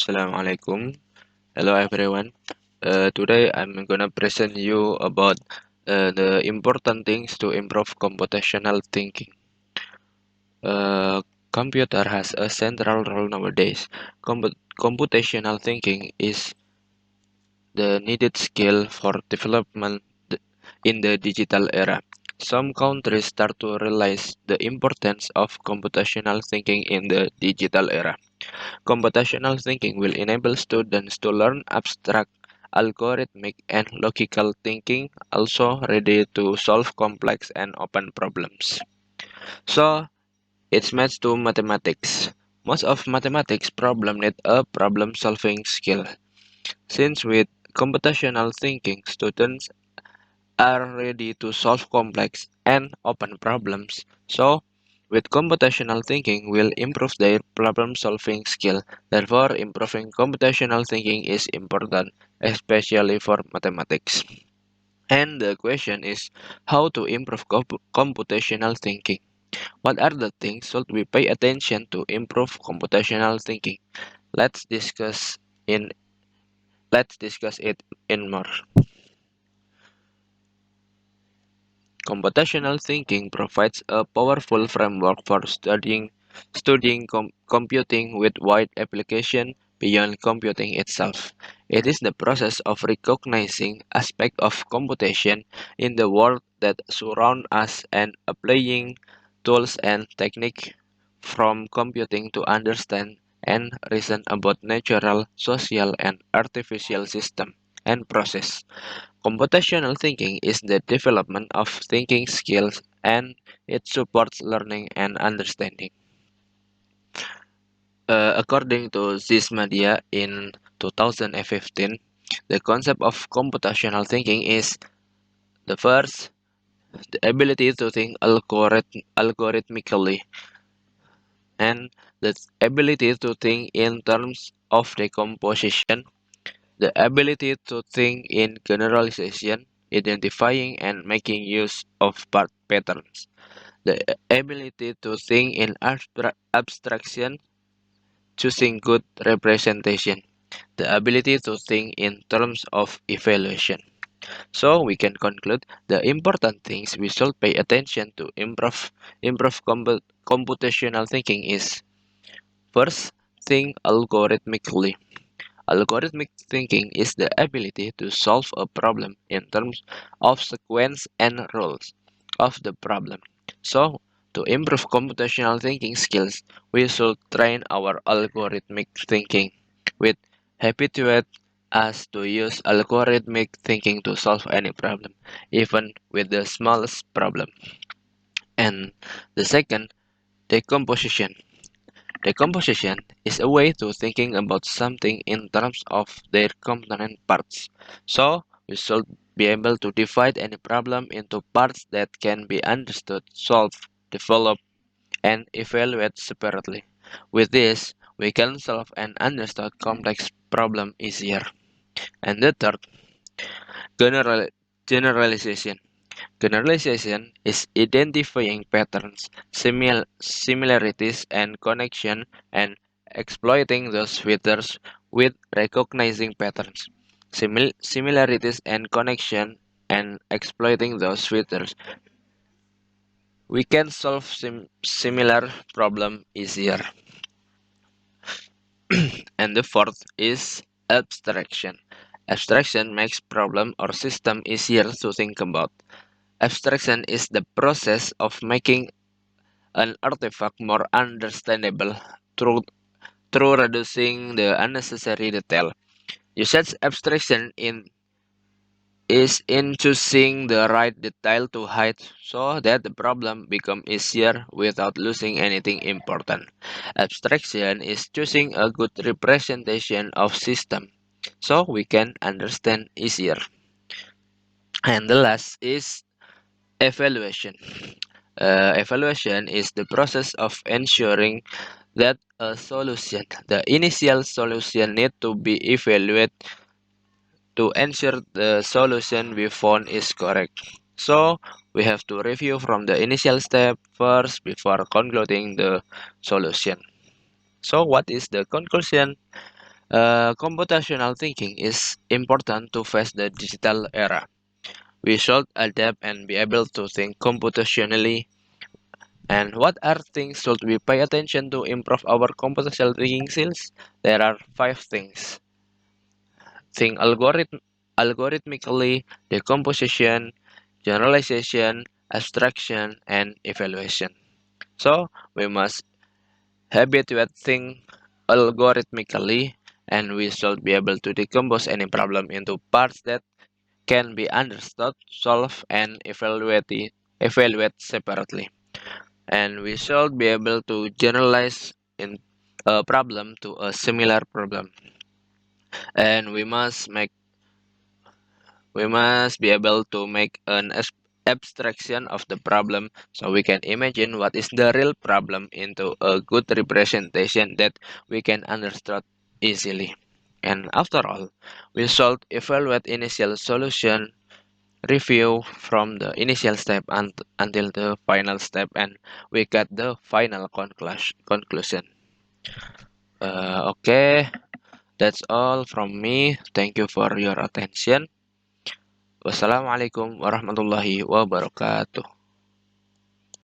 Assalamualaikum. Hello everyone. Today I'm gonna present you about the important things to improve computational thinking. Computer has a central role nowadays. Computational thinking is the needed skill for development in the digital era. Some countries start to realize the importance of computational thinking in the digital era. Computational thinking will enable students to learn abstract, algorithmic, and logical thinking, also ready to solve complex and open problems. So, it's matched to mathematics. Most of mathematics problem need a problem-solving skill. Since with computational thinking, students are ready to solve complex and open problems. So, with computational thinking will improve their problem-solving skill. Therefore, improving computational thinking is important, especially for mathematics. And the question is how to improve computational thinking. What are the things should we pay attention to improve computational thinking? Let's discuss in let's discuss it in more. Computational thinking provides a powerful framework for studying computing with wide application beyond computing itself. It is the process of recognizing aspects of computation in the world that surround us and applying tools and techniques from computing to understand and reason about natural, social, and artificial system and process. Computational thinking is the development of thinking skills and it supports learning and understanding. According to Zismadia in 2015, the concept of computational thinking is the first, the ability to think algorithmically, and the ability to think in terms of decomposition, the ability to think in generalization, identifying and making use of patterns, the ability to think in abstraction, choosing good representation, the ability to think in terms of evaluation. So we can conclude the important things we should pay attention to improve computational thinking is first, think algorithmically. Algorithmic thinking is the ability to solve a problem in terms of sequence and rules of the problem. So, to improve computational thinking skills, we should train our algorithmic thinking with habituate us to use algorithmic thinking to solve any problem, even with the smallest problem. And the second, decomposition. Decomposition is a way to thinking about something in terms of their component parts. So, we should be able to divide any problem into parts that can be understood, solved, developed, and evaluated separately. With this, we can solve and understand complex problem easier. And the third, general, generalization. Generalization is identifying patterns, similarities, and connection, and exploiting those features with recognizing patterns, similarities, and connection, and exploiting those features. We can solve similar problem easier. And the fourth is abstraction. Abstraction makes problem or system easier to think about. Abstraction is the process of making an artifact more understandable through, through reducing the unnecessary detail. Usage abstraction is in choosing the right detail to hide so that the problem becomes easier without losing anything important. Abstraction is choosing a good representation of system so we can understand easier. And the last is evaluation. Evaluation is the process of ensuring that a solution, the initial solution, need to be evaluated to ensure the solution we found is correct. So we have to review from the initial step first before concluding the solution. So what is the conclusion? Computational thinking is important to face the digital era. We should adapt and be able to think computationally. And what are things should we pay attention to improve our computational thinking skills? There are five things. Think algorithmically, decomposition, generalization, abstraction, and evaluation. So we must habituate think algorithmically, and we should be able to decompose any problem into parts that can be understood, solved, and evaluate separately. And we should be able to generalize in a problem to a similar problem. And we must be able to make an abstraction of the problem so we can imagine what is the real problem into a good representation that we can understand easily. And after all, we should evaluate initial solution, review from the initial step until the final step, and we get the final conclusion. Okay, that's all from me. Thank you for your attention. Wassalamualaikum warahmatullahi wabarakatuh.